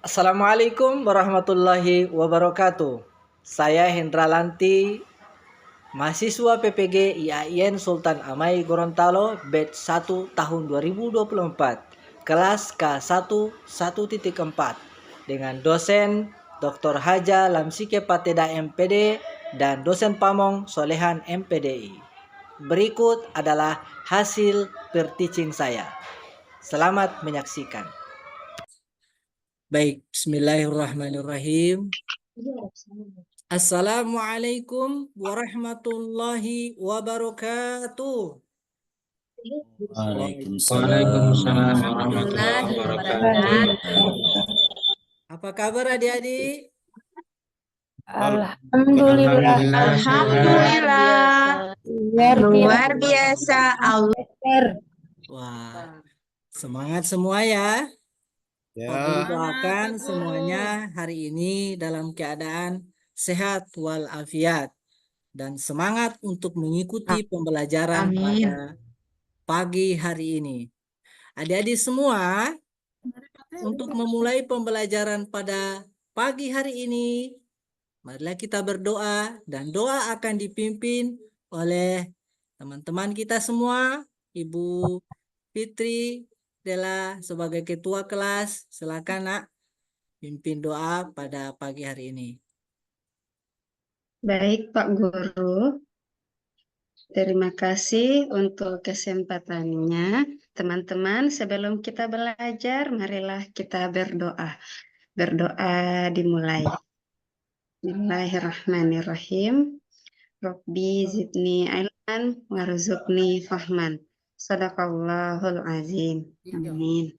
Assalamualaikum warahmatullahi wabarakatuh. Saya Hendra Lanti, mahasiswa PPG IAIN Sultan Amai Gorontalo, batch 1 tahun 2024, kelas K1 1.4, dengan dosen Dr. Haja Lamsike Pateda MPD dan dosen Pamong Solehan MPDI. Berikut adalah hasil per-teaching saya. Selamat menyaksikan. Baik, bismillahirrahmanirrahim. Assalamualaikum warahmatullahi wabarakatuh. Waalaikumsalam warahmatullahi wabarakatuh. Apa kabar adik-adik? Alhamdulillah. Alhamdulillah. Luar biasa. Wah, semangat semua ya. Aku doakan semuanya hari ini dalam keadaan sehat walafiat dan semangat untuk mengikuti pembelajaran pada pagi hari ini. Adik-adik semua, untuk memulai pembelajaran pada pagi hari ini, marilah kita berdoa, dan doa akan dipimpin oleh teman-teman kita semua. Ibu Fitri Dela sebagai ketua kelas, silakan Nak, pimpin doa pada pagi hari ini. Baik Pak Guru, terima kasih untuk kesempatannya. Teman-teman, sebelum kita belajar, marilah kita berdoa. Berdoa dimulai. Bismillahirrahmanirrahim. Rabbi zidni ilman warzuqni fahman. Sadaqallahul azim. Amin.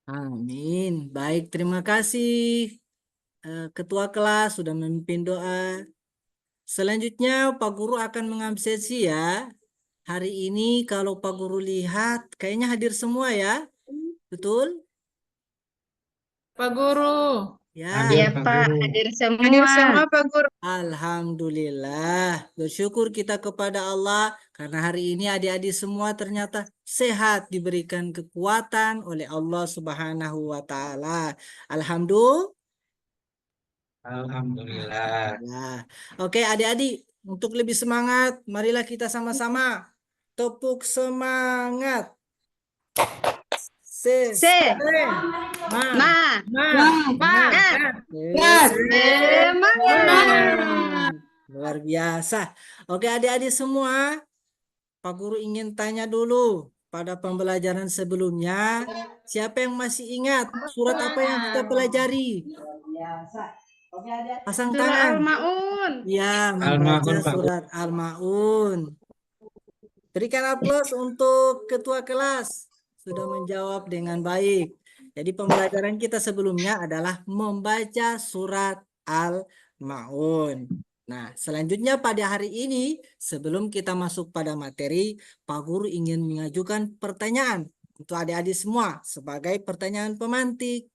Amin. Baik, terima kasih Ketua kelas sudah memimpin doa. Selanjutnya Pak Guru akan mengabsensi ya. Hari ini kalau Pak Guru lihat kayaknya hadir semua ya. Betul? Pak Guru. Ya. Ya Pak, hadir semua. Hadir semua Pak Guru. Alhamdulillah. Bersyukur kita kepada Allah karena hari ini adik-adik semua ternyata sehat, diberikan kekuatan oleh Allah Subhanahu wa taala. Alhamdulillah. Alhamdulillah. Nah, oke adik-adik, untuk lebih semangat, marilah kita sama-sama tepuk semangat. Luar biasa. Oke adik-adik semua, Pak Guru ingin tanya dulu pada pembelajaran sebelumnya, siapa yang masih ingat surat apa yang kita pelajari? Pasang Surah tangan. Al-Maun. Ya, membaca surat Al-Maun. Berikan aplaus untuk ketua kelas. Sudah menjawab dengan baik. Jadi pembelajaran kita sebelumnya adalah membaca surat Al-Maun. Nah, selanjutnya pada hari ini, sebelum kita masuk pada materi, Pak Guru ingin mengajukan pertanyaan untuk adik-adik semua sebagai pertanyaan pemantik.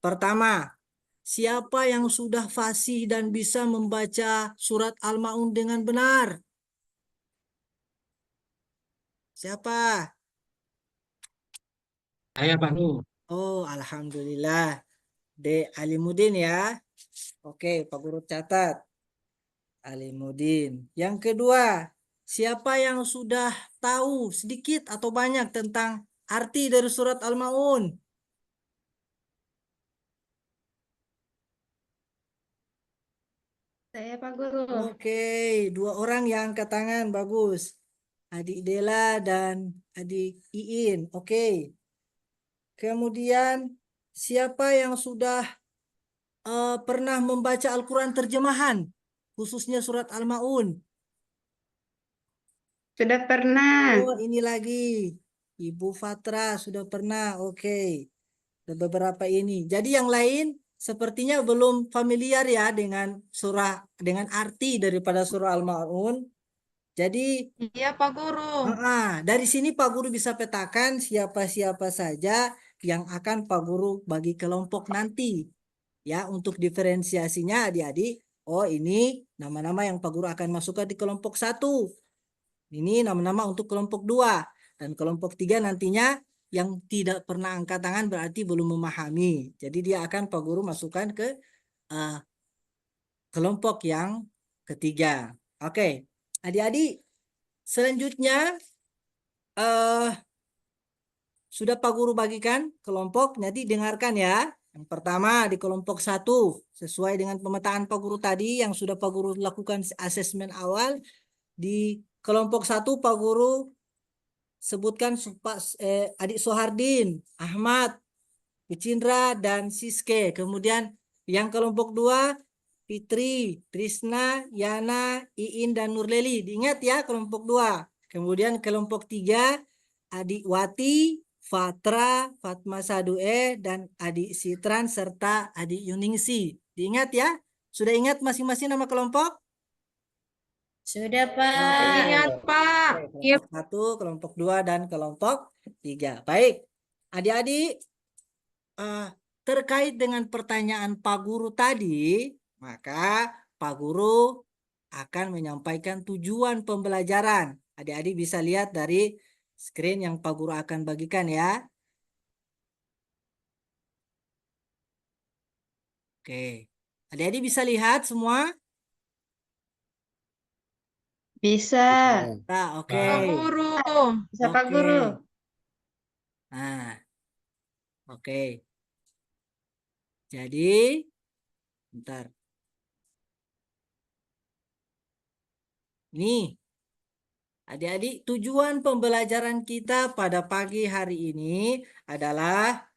Pertama, siapa yang sudah fasih dan bisa membaca surat Al-Maun dengan benar? Siapa? Saya Pak Guru. Oh, alhamdulillah. De Alimuddin ya. Oke, Pak Guru catat. Alimuddin. Yang kedua, siapa yang sudah tahu sedikit atau banyak tentang arti dari surat Al-Maun? Saya Pak Guru. Oke, dua orang yang angkat tangan, bagus. Adik Dela dan adik Iin. Oke. Kemudian siapa yang sudah pernah membaca Al-Quran terjemahan, khususnya surat Al-Maun? Sudah pernah. Oh, ini lagi. Ibu Fatra sudah pernah. Oke. Ada beberapa ini. Jadi yang lain sepertinya belum familiar ya dengan dengan arti daripada surah Al-Maun. Jadi Iya Pak Guru. dari sini Pak Guru bisa petakan siapa-siapa saja yang akan Pak Guru bagi kelompok nanti. Ya, untuk diferensiasinya adik-adik, oh ini nama-nama yang Pak Guru akan masukkan di kelompok 1. Ini nama-nama untuk kelompok 2. Dan kelompok 3 nantinya yang tidak pernah angkat tangan berarti belum memahami. Jadi dia akan Pak Guru masukkan ke kelompok yang ketiga. Oke, adik-adik, selanjutnya sudah Pak Guru bagikan kelompok, nanti dengarkan ya. Yang pertama di kelompok 1, sesuai dengan pemetaan Pak Guru tadi yang sudah Pak Guru lakukan asesmen awal. Di kelompok 1 Pak Guru sebutkan adik Sohardin, Ahmad, Vicindra, dan Siske. Kemudian yang kelompok 2, Fitri, Trisna, Yana, Iin, dan Nurleli. Diingat ya kelompok 2. Kemudian kelompok 3, adik Wati, Fatra, Fatma Sadue, dan adik Sitran, serta adik Yuningsi. Diingat ya? Sudah ingat masing-masing nama kelompok? Sudah, Pak. Ingat, Pak. Oke, kelompok 1, kelompok 2, dan kelompok 3. Baik, adik-adik, terkait dengan pertanyaan Pak Guru tadi, maka Pak Guru akan menyampaikan tujuan pembelajaran. Adik-adik bisa lihat dari screen yang Pak Guru akan bagikan ya. Oke, adik-adik bisa lihat semua? Bisa. Nah, oke. Pak Guru. Bisa Pak Oke. Guru. Nah, oke. Jadi, bentar. Nih, adik-adik, tujuan pembelajaran kita pada pagi hari ini adalah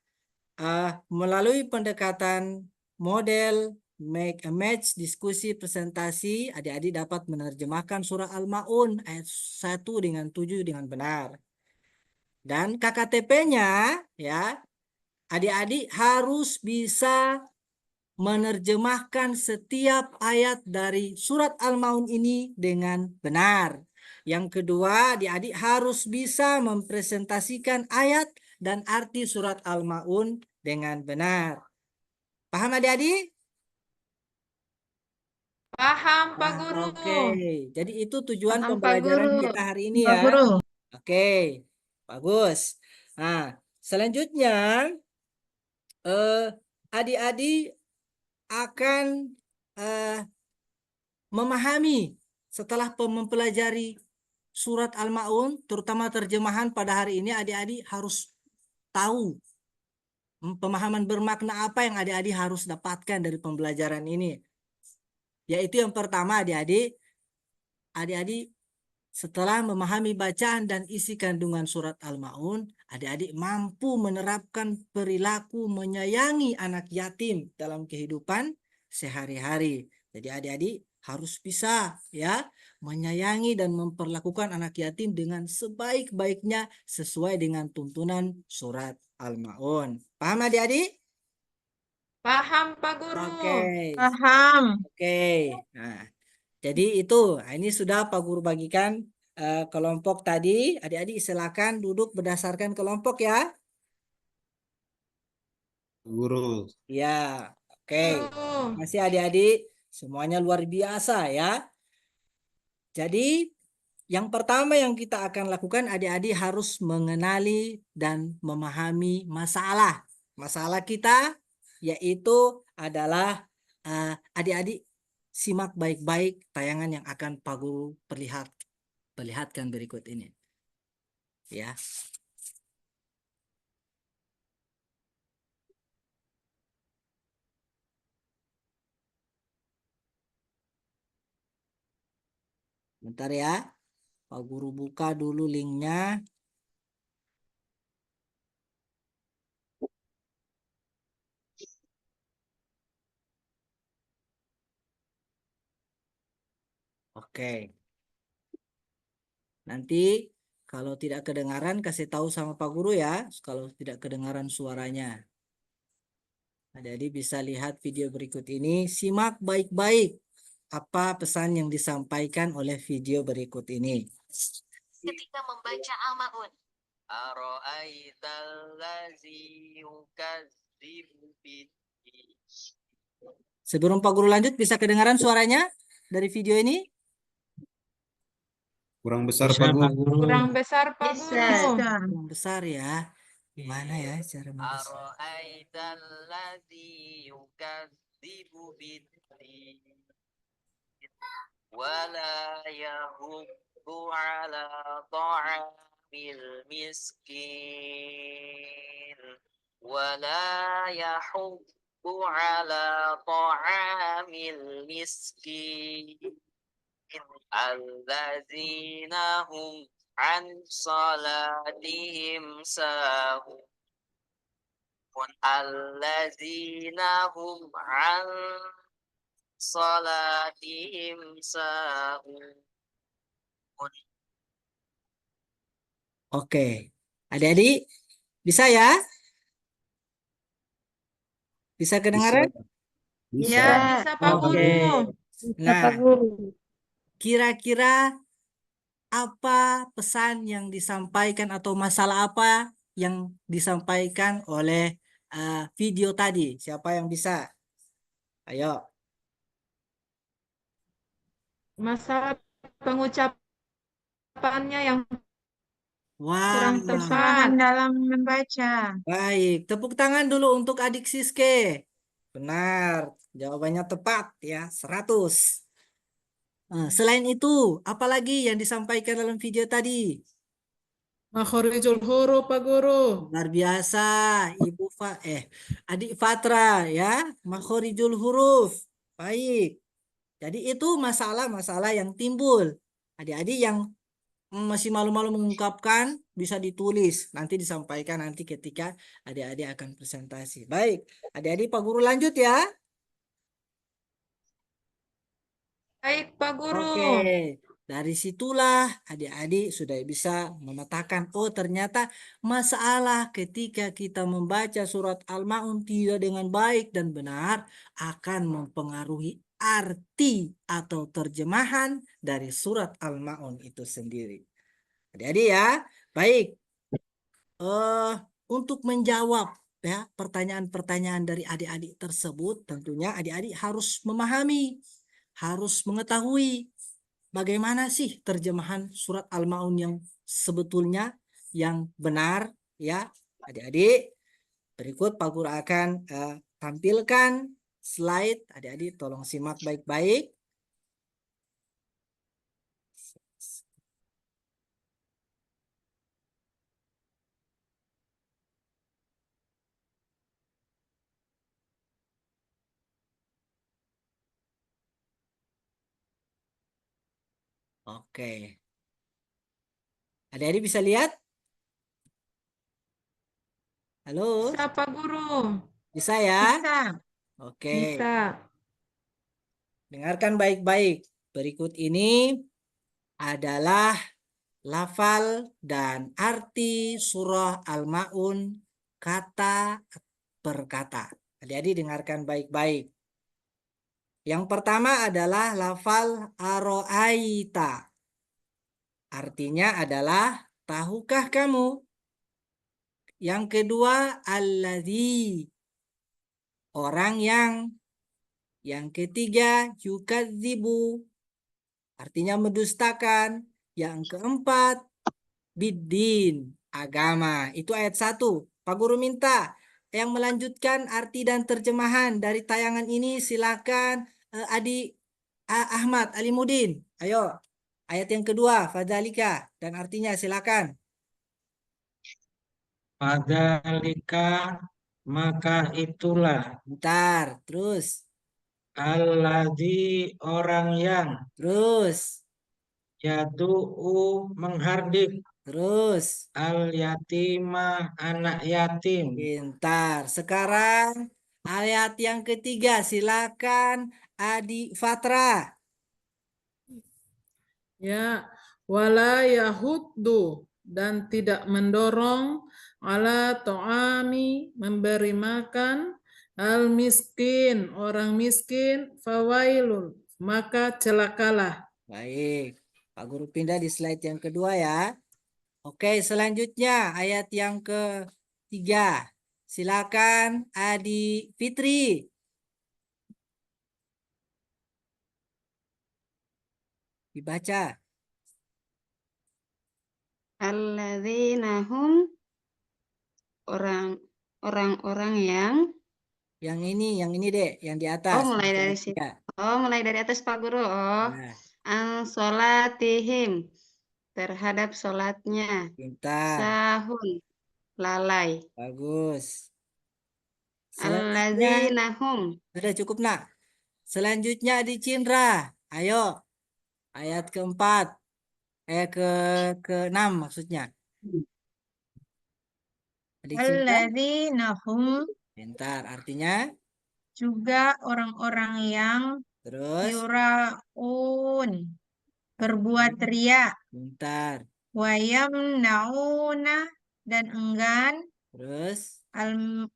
melalui pendekatan model make a match, diskusi, presentasi, adik-adik dapat menerjemahkan surah Al-Maun ayat 1 dengan 7 dengan benar. Dan KKTP-nya ya, adik-adik harus bisa menerjemahkan setiap ayat dari surat Al-Maun ini dengan benar. Yang kedua, adik-adik harus bisa mempresentasikan ayat dan arti surat Al-Maun dengan benar. Paham adik-adik? Paham, Pak Nah, Guru. oke. Jadi itu tujuan Paham, Pak pembelajaran Guru. kita hari ini Pak ya. Guru. Oke, bagus. Nah, selanjutnya adik-adik akan memahami setelah mempelajari surat Al-Maun, terutama terjemahan pada hari ini, adik-adik harus tahu pemahaman bermakna apa yang adik-adik harus dapatkan dari pembelajaran ini. Yaitu yang pertama, adik-adik setelah memahami bacaan dan isi kandungan surat Al-Maun, adik-adik mampu menerapkan perilaku menyayangi anak yatim dalam kehidupan sehari-hari. Jadi adik-adik harus bisa ya menyayangi dan memperlakukan anak yatim dengan sebaik-baiknya sesuai dengan tuntunan surat Al-Maun. Paham adik-adik? Paham, Pak Guru. Oke. Paham. Oke. Nah, jadi itu, ini sudah Pak Guru bagikan kelompok tadi. Adik-adik silakan duduk berdasarkan kelompok ya. Guru. Ya, oke. Guru. Masih adik-adik, semuanya luar biasa ya. Jadi yang pertama yang kita akan lakukan, adik-adik harus mengenali dan memahami masalah. Masalah kita yaitu adalah adik-adik simak baik-baik tayangan yang akan Pak Guru perlihatkan berikut ini. Ya. Bentar ya. Pak Guru buka dulu linknya. Oke. Nanti kalau tidak kedengaran kasih tahu sama Pak Guru ya. Kalau tidak kedengaran suaranya. Jadi bisa lihat video berikut ini. Simak baik-baik apa pesan yang disampaikan oleh video berikut ini. Ketika membaca Al-Maun. Sebelum Pak Guru lanjut, bisa kedengaran suaranya dari video ini? Kurang besar Bisa, Pak Pak Guru. Guru. Kurang besar, Pak Bisa. Guru. Yang besar ya. Gimana ya cara membahas? أرأيت الذي يكذب بالدين ولا يحض على طعام المسكين ولا يحض على طعام المسكين الذين هم عن صلاتهم ساهون الذين هم عن صلاتهم ساهون. Oke, adik-adik bisa ya? Bisa kedengaran? Bisa. Bisa, Pak Oke. Guru. Bisa, Pak Nah, Guru. kira-kira apa pesan yang disampaikan atau masalah apa yang disampaikan oleh video tadi? Siapa yang bisa? Ayo. Masalah pengucapannya yang Wah, kurang Kesalahan tepat. dalam membaca. baik. Tepuk tangan dulu untuk adik Siske. Benar, jawabannya tepat ya, 100. Selain itu, apalagi yang disampaikan dalam video tadi? Makhorijul huruf, Pak Guru. Luar biasa, Adik Fatra ya, makhorijul huruf. Baik. Jadi itu masalah-masalah yang timbul. Adik-adik yang masih malu-malu mengungkapkan bisa ditulis, nanti disampaikan nanti ketika adik-adik akan presentasi. Baik, adik-adik Pak Guru lanjut ya. Baik, Pak Guru. Oke, dari situlah adik-adik sudah bisa memetakan, oh ternyata masalah ketika kita membaca surat Al-Ma'un tidak dengan baik dan benar akan mempengaruhi arti atau terjemahan dari surat Al-Ma'un itu sendiri. Adik-adik ya, baik. Untuk menjawab ya pertanyaan-pertanyaan dari adik-adik tersebut, tentunya adik-adik harus memahami, harus mengetahui bagaimana sih terjemahan surat Al-Ma'un yang sebetulnya yang benar ya. Adik-adik, berikut Pak Guru akan tampilkan slide, adik-adik tolong simak baik-baik. Oke. Adik-adik bisa lihat? Halo? Bisa, Pak Guru. Bisa ya? Bisa. Oke. Bisa. Dengarkan baik-baik. Berikut ini adalah lafal dan arti surah Al-Ma'un kata per kata. Adik-adik dengarkan baik-baik. Yang pertama adalah lafal aro'aita. Artinya adalah tahukah kamu? Yang kedua alladzi. Orang yang. Yang ketiga yukadzibu. Artinya mendustakan. Yang keempat biddin, agama. Itu ayat 1. Pak Guru minta yang melanjutkan arti dan terjemahan dari tayangan ini silakan Adik Ahmad Alimudin. Ayo. Ayat yang kedua, fadzalika, dan artinya silakan. Fadzalika, maka itulah. Bentar, terus. Alladzi, orang yang. Terus. Yadu'u, menghardik. Terus. Al yatima, anak yatim. Bentar. Sekarang ayat yang ketiga, silakan Adik Fatra. Ya, wala yahuddu, dan tidak mendorong ala to'ami, memberi makan al miskin, orang miskin, fawailun, maka celakalah. Baik, Pak Guru pindah di slide yang kedua ya. Oke, selanjutnya ayat yang ketiga. Silakan Adik Fitri. Dibaca. Alladzina hum orang-orang yang Yang ini dek, yang di atas. mulai Yang dari ayat situ. 3. Mulai dari atas Pak Guru. Nah, Sholatihim terhadap sholatnya. pintar, Sahun lalai. bagus. Selanjutnya, Alladzinahum sudah cukup nak. Selanjutnya di Cindra. Ayo, ayat keempat, ke-6 maksudnya. Adik Cindra, Alladzinahum pintar. Artinya, juga orang-orang yang terus, yuraun berbuat ria, pintar. wayamnauna dan enggan, Terus,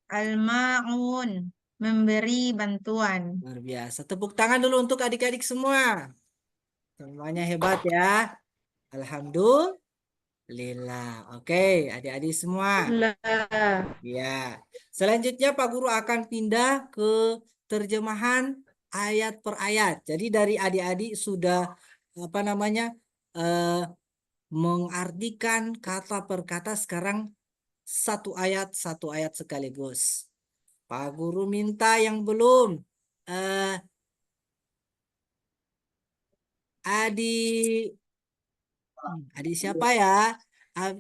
almaun memberi bantuan. luar biasa. Tepuk tangan dulu untuk adik-adik semua. Semuanya hebat ya. Alhamdulillah. Oke, adik-adik semua. Lah. Ya. Selanjutnya Pak Guru akan pindah ke terjemahan ayat per ayat. Jadi dari adik-adik sudah mengartikan kata per kata, sekarang satu ayat sekaligus. Pak Guru minta yang belum adik siapa ya?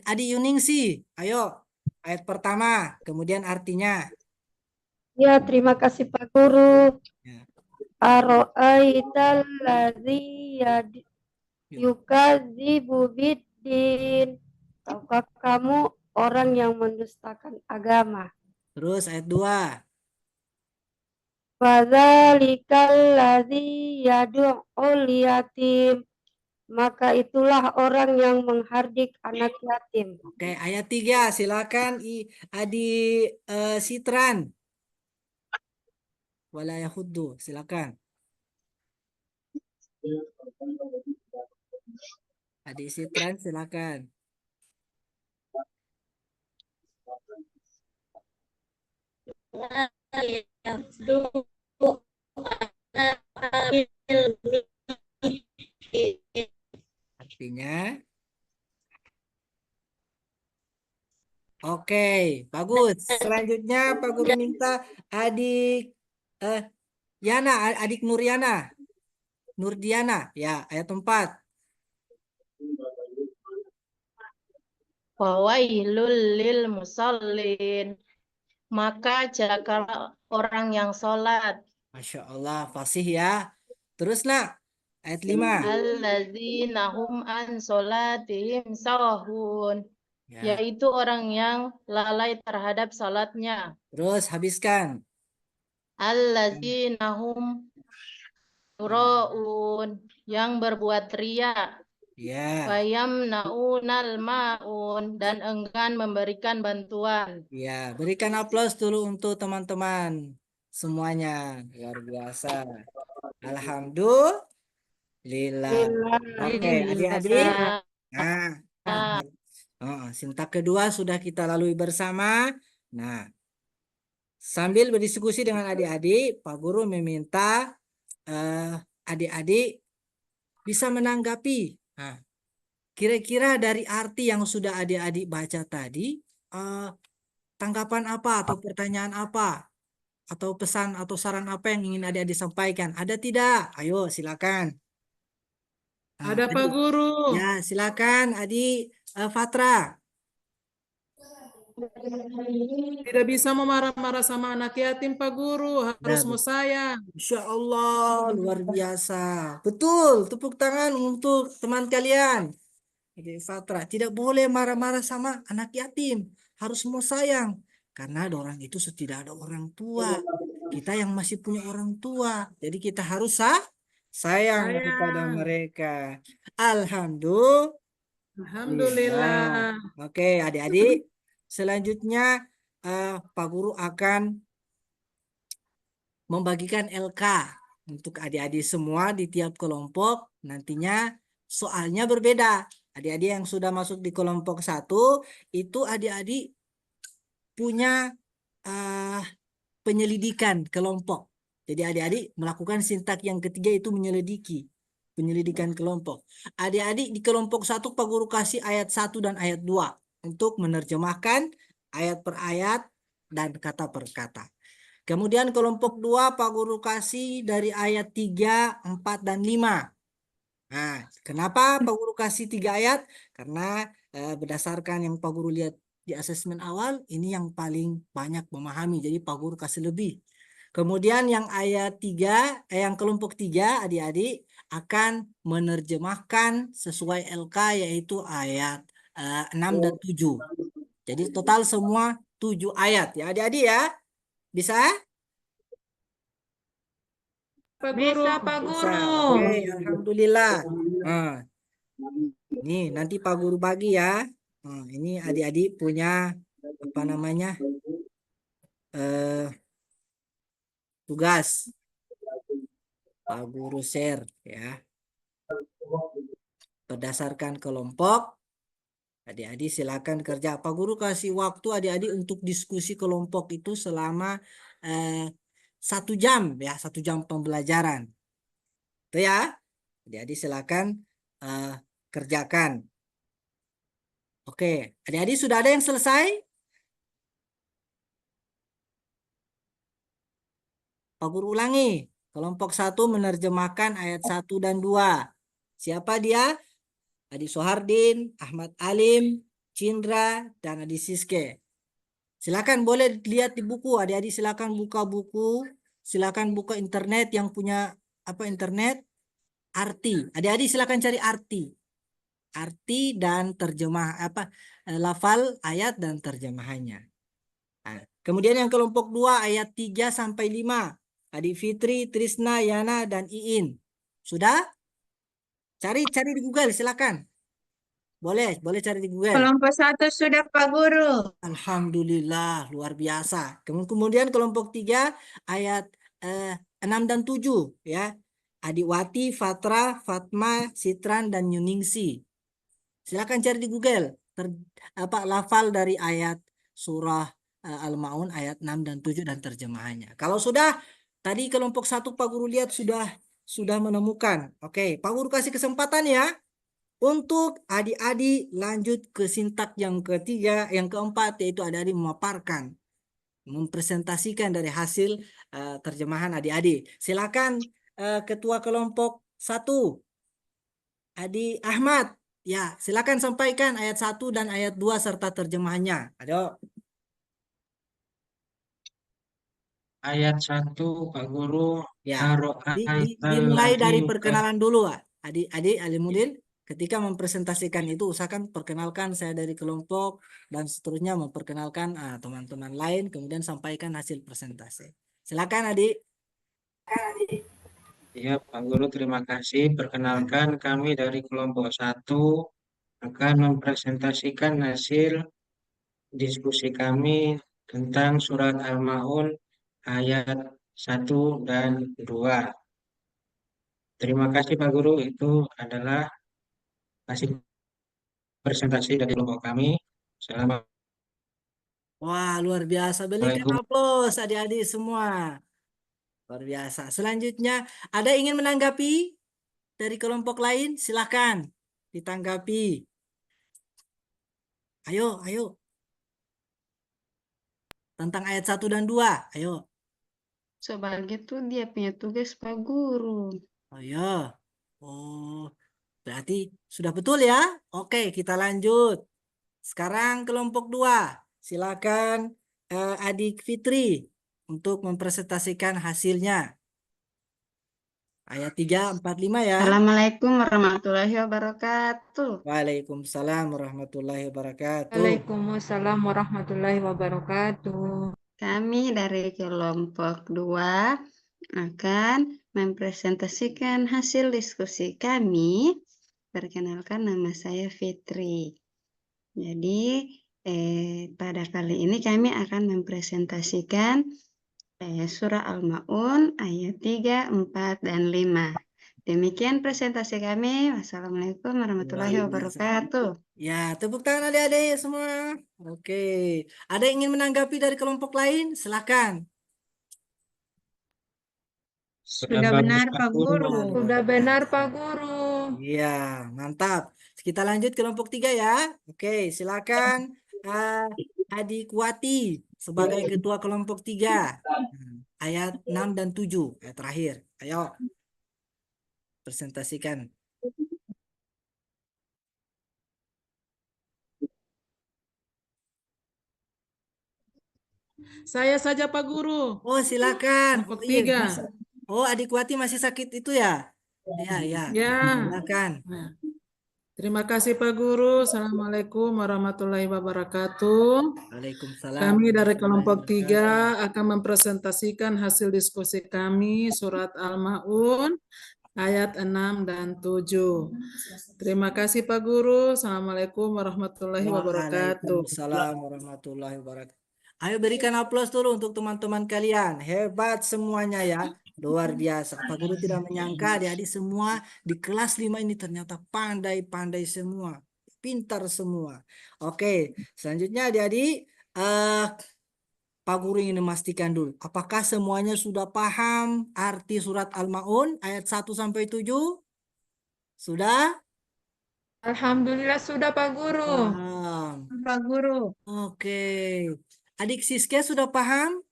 Adik Yuningsi. Ayo, ayat pertama, kemudian artinya. Ya, terima kasih Pak Guru. Ya. Aro'aital ladzi yukadzibu biddin. Tahukah kamu orang yang mendustakan agama? Terus ayat 2. Fadzalikal ladzi yad'ul yatim. Maka itulah orang yang menghardik anak yatim. Oke, ayat 3. Silakan Adik Sitran. Wala yahuddu. Silakan. Adik Sitran silakan. Artinya, oke, bagus. Selanjutnya Pak Guru minta adik Yana, adik Nurdiana, ya, ayat 4. Fawailul lil musallin. Maka celakalah orang yang sholat. Masya Allah, fasih ya. Terus nak, ayat 5. Alladzina hum an sholatihim sahun. Ya. Yaitu orang yang lalai terhadap salatnya. Terus habiskan. Alladzina hum yuraun, yang berbuat ria. Ya. Wayamnaunal maun, dan enggan memberikan bantuan. Ya, berikan aplaus dulu untuk teman-teman semuanya. Luar biasa. Alhamdulillah. Oke, adik-adik. Nah, sintak kedua sudah kita lalui bersama. Nah, sambil berdiskusi dengan adik-adik, Pak Guru meminta adik-adik bisa menanggapi. Nah, kira-kira dari arti yang sudah adik-adik baca tadi, tanggapan apa atau pertanyaan apa? Atau pesan atau saran apa yang ingin adik-adik sampaikan? Ada tidak? Ayo, silakan. Ada Pak Guru. Ya, silakan Adik Fatra. Tidak bisa memarah-marah sama anak yatim Pak Guru, harus mau sayang. Insya Allah, luar biasa. Betul, tepuk tangan untuk teman kalian. Adik Fatra, tidak boleh marah-marah sama anak yatim. Harus mau sayang. Karena orang itu tidak ada orang tua. Kita yang masih punya orang tua. Jadi kita harus sayang kepada mereka. Alhamdulillah. Oke, adik-adik. Selanjutnya Pak Guru akan membagikan LK untuk adik-adik semua di tiap kelompok. Nantinya soalnya berbeda. Adik-adik yang sudah masuk di kelompok 1 itu adik-adik punya penyelidikan kelompok. Jadi adik-adik melakukan sintak yang ketiga itu penyelidikan kelompok. Adik-adik di kelompok 1 Pak Guru kasih ayat 1 dan ayat 2 untuk menerjemahkan ayat per ayat dan kata per kata. Kemudian kelompok 2 Pak Guru kasih dari ayat 3, 4, dan 5. Nah, kenapa Pak Guru kasih 3 ayat? Karena berdasarkan yang Pak Guru lihat di asesmen awal, ini yang paling banyak memahami. Jadi Pak Guru kasih lebih. Kemudian yang ayat 3, yang kelompok 3 adik-adik akan menerjemahkan sesuai LK yaitu ayat 6 dan 7. Jadi total semua 7 ayat ya adik-adik ya. Bisa? Pak Guru. Bisa, Pak Bisa. Guru. Oke, alhamdulillah. Nah, ini nanti Pak Guru bagi ya. Nah, ini adik-adik punya apa namanya tugas. Pak Guru share ya. Berdasarkan kelompok. Adik-adik silakan kerja. Pak Guru kasih waktu adik-adik untuk diskusi kelompok itu selama 1 jam ya, 1 jam pembelajaran. Itu ya. Adik-adik silakan kerjakan. Oke, adik-adik sudah ada yang selesai? Pak Guru ulangi. Kelompok 1 menerjemahkan ayat 1 dan 2. Siapa dia? Adi Sohardin, Ahmad Alim, Cindra, dan Adi Siske. Silakan boleh lihat di buku. Adik-adik silakan buka buku. Silakan buka internet yang punya internet. Arti. Adik-adik silakan cari arti. Arti dan terjemah lafal ayat dan terjemahannya. Nah, kemudian yang kelompok 2 ayat 3 sampai 5. Adik Fitri, Trisna, Yana, dan Iin. Sudah? Cari di Google, silakan. Boleh cari di Google. Kelompok 1 sudah Pak Guru. Alhamdulillah, luar biasa. Kemudian kelompok 3 ayat 6 dan 7 ya. Adiwati, Fatra, Fatma, Sitran, dan Yuningsi. Silakan cari di Google lafal dari ayat surah Al-Maun ayat 6 dan 7 dan terjemahannya. Kalau sudah tadi kelompok 1 Pak Guru lihat sudah menemukan. Oke, Pak Guru kasih kesempatan ya untuk adik-adik lanjut ke sintak yang ketiga, yang keempat yaitu adik-adik memaparkan, mempresentasikan dari hasil terjemahan adik-adik. Silakan ketua kelompok 1 Adik Ahmad. Ya, silakan sampaikan ayat 1 dan ayat 2 serta terjemahannya. Ayo. Ayat 1 Pak Guru. Ya, dimulai dari perkenalan dulu, adik-adik Alimuddin. Ketika mempresentasikan itu, usahakan perkenalkan saya dari kelompok dan seterusnya memperkenalkan teman-teman lain, kemudian sampaikan hasil presentasi. Silakan adik. Ya Pak Guru, terima kasih. Perkenalkan kami dari kelompok 1 akan mempresentasikan hasil diskusi kami tentang surat Al-Maun ayat 1 dan 2. Terima kasih Pak Guru, itu adalah hasil presentasi dari kelompok kami. Selamat. Wah, luar biasa. Berikan aplaus adik-adik semua. Luar biasa. Selanjutnya, ada yang ingin menanggapi dari kelompok lain? Silakan ditanggapi. Ayo. Tentang ayat 1 dan 2. Ayo. Sebagai itu dia punya tugas Pak Guru. Oh ya. Oh, berarti sudah betul ya? Oke, kita lanjut. Sekarang kelompok 2. Silakan Adik Fitri untuk mempresentasikan hasilnya. Ayat 3, 4, 5 ya. Assalamualaikum warahmatullahi wabarakatuh. Waalaikumsalam warahmatullahi wabarakatuh. Waalaikumsalam warahmatullahi wabarakatuh. Kami dari kelompok 2 akan mempresentasikan hasil diskusi kami. Perkenalkan, nama saya Fitri. Jadi pada kali ini kami akan mempresentasikan surah Al-Maun ayat 3, 4, dan 5. Demikian presentasi kami. Wassalamualaikum warahmatullahi wabarakatuh. Ya, tepuk tangan adik-adik semua. Oke. Ada yang ingin menanggapi dari kelompok lain? Silakan. Sudah benar Pak Guru. Sudah benar Pak Guru. Iya, mantap. Kita lanjut kelompok 3 ya. Oke, silakan Adik Wati sebagai ketua kelompok 3. Ayat 6 dan 7. Ayat terakhir. Ayo. Presentasikan. Saya saja Pak Guru. Oh, silakan. Kelompok Oh, iya, 3. Oh, adik Wati masih sakit itu ya? Ya, ya. Ya. Silakan. Nah, terima kasih Pak Guru. Assalamualaikum warahmatullahi wabarakatuh. Waalaikumsalam. Kami dari kelompok 3 akan mempresentasikan hasil diskusi kami surat Al-Ma'un ayat 6 dan 7. Terima kasih Pak Guru. Assalamualaikum warahmatullahi wabarakatuh. Waalaikumsalam warahmatullahi wabarakatuh. Ayo berikan aplaus dulu untuk teman-teman kalian. Hebat semuanya ya. Luar biasa. Pak Guru tidak menyangka adik-adik semua di kelas 5 ini ternyata pandai-pandai semua. Pintar semua. Oke, selanjutnya adik-adik Pak Guru ingin memastikan dulu. Apakah semuanya sudah paham arti surat Al-Ma'un ayat 1 sampai 7? Sudah? Alhamdulillah sudah Pak Guru. Paham. Pak Guru. Oke. Adik Siska sudah paham?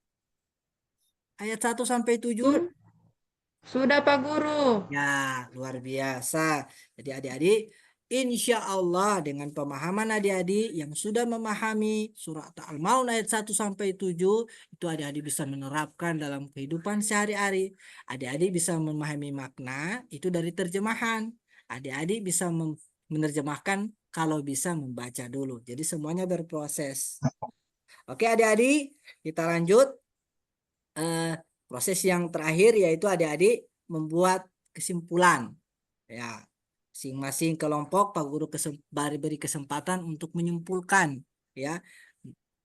Ayat 1 sampai 7? Sudah Pak Guru. Ya, luar biasa. Jadi adik-adik, insya Allah dengan pemahaman adik-adik yang sudah memahami surat Al-Maun ayat 1 sampai 7, itu adik-adik bisa menerapkan dalam kehidupan sehari-hari. Adik-adik bisa memahami makna itu dari terjemahan. Adik-adik bisa menerjemahkan kalau bisa membaca dulu. Jadi semuanya berproses. Oke adik-adik, kita lanjut. Proses yang terakhir yaitu adik-adik membuat kesimpulan. Ya, masing-masing kelompok Pak Guru beri kesempatan untuk menyimpulkan ya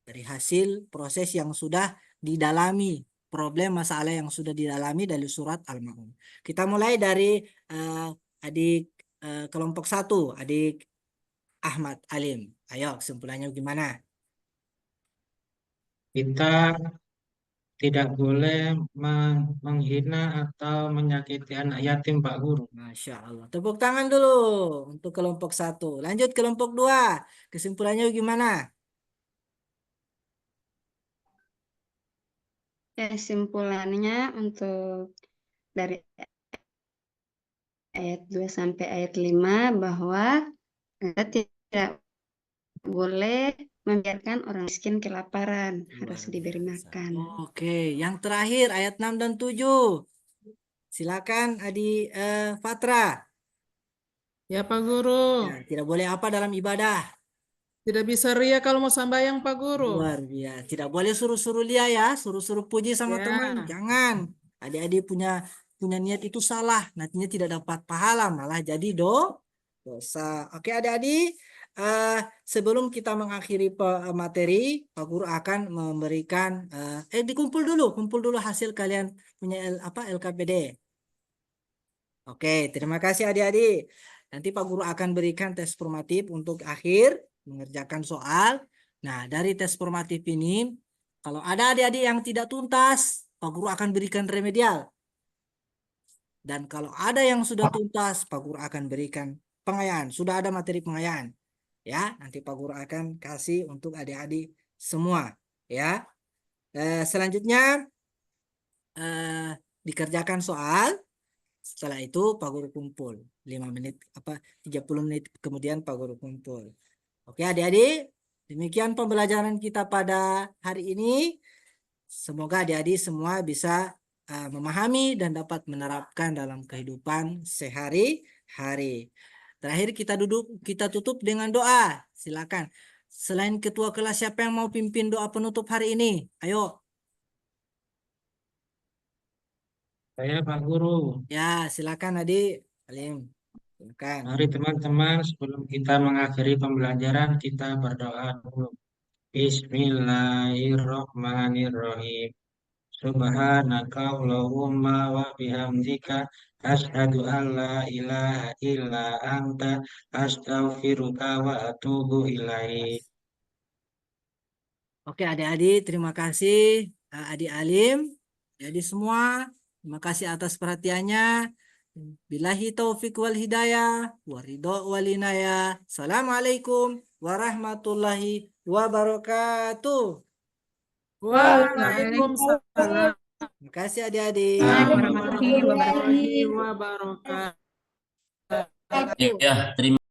dari hasil proses yang sudah didalami, problem masalah yang sudah didalami dari surat Al-Ma'un. Kita mulai dari adik kelompok 1, adik Ahmad Alim. Ayo kesimpulannya gimana? Kita tidak boleh menghina atau menyakiti anak yatim, Pak Guru. Masya Allah. Tepuk tangan dulu untuk kelompok 1. Lanjut kelompok 2. Kesimpulannya gimana? Kesimpulannya untuk dari ayat 2 sampai ayat 5 bahwa kita tidak boleh membiarkan orang miskin kelaparan, harus diberi makan. Oke, yang terakhir ayat 6 dan 7. Silakan Adi Fatra. Ya Pak Guru. Ya, tidak boleh apa dalam ibadah? Tidak bisa ria kalau mau sambayang Pak Guru. Luar biasa. Tidak boleh suruh-suruh lia ya, suruh-suruh puji sama teman. Jangan. Adik-adik punya niat itu salah, nantinya tidak dapat pahala, malah jadi dosa. Oke adik-adik, sebelum kita mengakhiri materi, Pak Guru akan memberikan kumpul dulu hasil kalian punya LKPD. Oke, terima kasih adik-adik. Nanti Pak Guru akan berikan tes formatif untuk akhir mengerjakan soal. Nah, dari tes formatif ini, kalau ada adik-adik yang tidak tuntas, Pak Guru akan berikan remedial. Dan kalau ada yang sudah tuntas, Pak Guru akan berikan pengayaan. Sudah ada materi pengayaan. Ya, nanti Pak Guru akan kasih untuk adik-adik semua. Ya. Selanjutnya, dikerjakan soal. Setelah itu Pak Guru kumpul. 5 menit, 30 menit kemudian Pak Guru kumpul. Oke adik-adik, demikian pembelajaran kita pada hari ini. Semoga adik-adik semua bisa memahami dan dapat menerapkan dalam kehidupan sehari-hari. Terakhir kita tutup dengan doa. Silakan. Selain ketua kelas, siapa yang mau pimpin doa penutup hari ini? Ayo. Saya Pak Guru. Ya, silakan Adik Alim. Silakan. Mari teman-teman, sebelum kita mengakhiri pembelajaran, kita berdoa dulu. Bismillahirrahmanirrahim. Subhanaka Allahumma wa bihamdika asyhadu an la ilaha illa anta astaghfiruka wa atubu ilaik. Oke adik-adik, terima kasih Adik Alim. Jadi semua, terima kasih atas perhatiannya. Billahi taufiq wal hidayah, waridho wal inayah. Assalamualaikum warahmatullahi wabarakatuh. Waalaikumsalam Terima kasih adik-adik. Warahmatullahi wabarakatuh. warahmatullahi wabarakatuh. Ya, terima